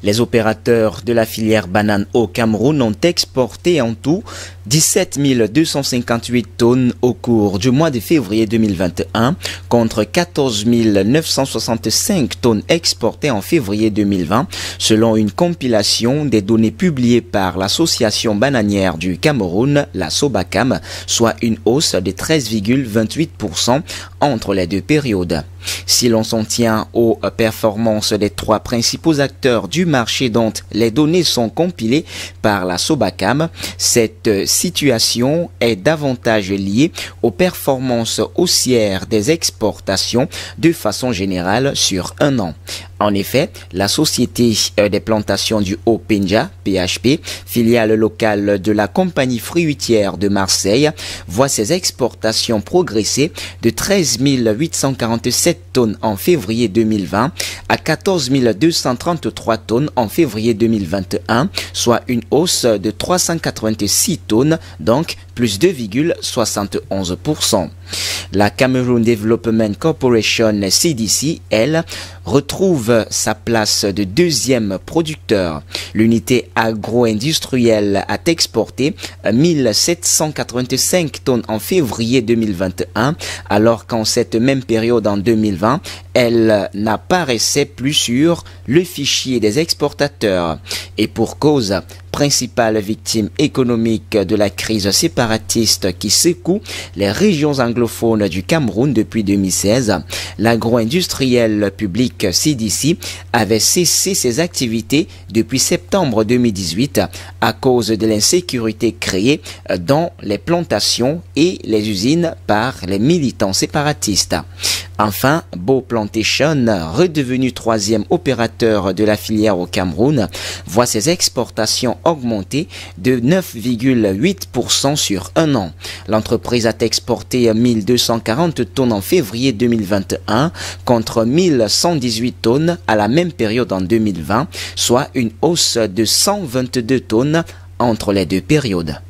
Les opérateurs de la filière banane au Cameroun ont exporté en tout 17 258 tonnes au cours du mois de février 2021 contre 14 965 tonnes exportées en février 2020 selon une compilation des données publiées par l'Association bananière du Cameroun, la Sobacam, soit une hausse de 13,28% entre les deux périodes. Si l'on s'en tient aux performances des trois principaux acteurs du marché dont les données sont compilées par la Sobacam, cette situation est davantage liée aux performances haussières des exportations de façon générale sur un an. En effet, la Société des plantations du Haut-Penja, PHP, filiale locale de la compagnie fruitière de Marseille, voit ses exportations progresser de 13 847 tonnes en février 2020 à 14 233 tonnes en février 2021, soit une hausse de 386 tonnes, donc plus 2,71%. La Cameroon Development Corporation CDC, elle, retrouve sa place de deuxième producteur. L'unité agro-industrielle a exporté 1785 tonnes en février 2021, alors qu'en cette même période en 2020, elle n'apparaissait plus sur le fichier des exportateurs. Et pour cause, principale victime économique de la crise séparatiste qui secoue les régions anglophones du Cameroun depuis 2016, l'agro-industriel public CDC avait cessé ses activités depuis septembre 2018 à cause de l'insécurité créée dans les plantations et les usines par les militants séparatistes. Enfin, Bow Plantation, redevenu troisième opérateur de la filière au Cameroun, voit ses exportations augmenter de 9,8% sur un an. L'entreprise a exporté 1240 tonnes en février 2021 contre 1118 tonnes à la même période en 2020, soit une hausse de 122 tonnes entre les deux périodes.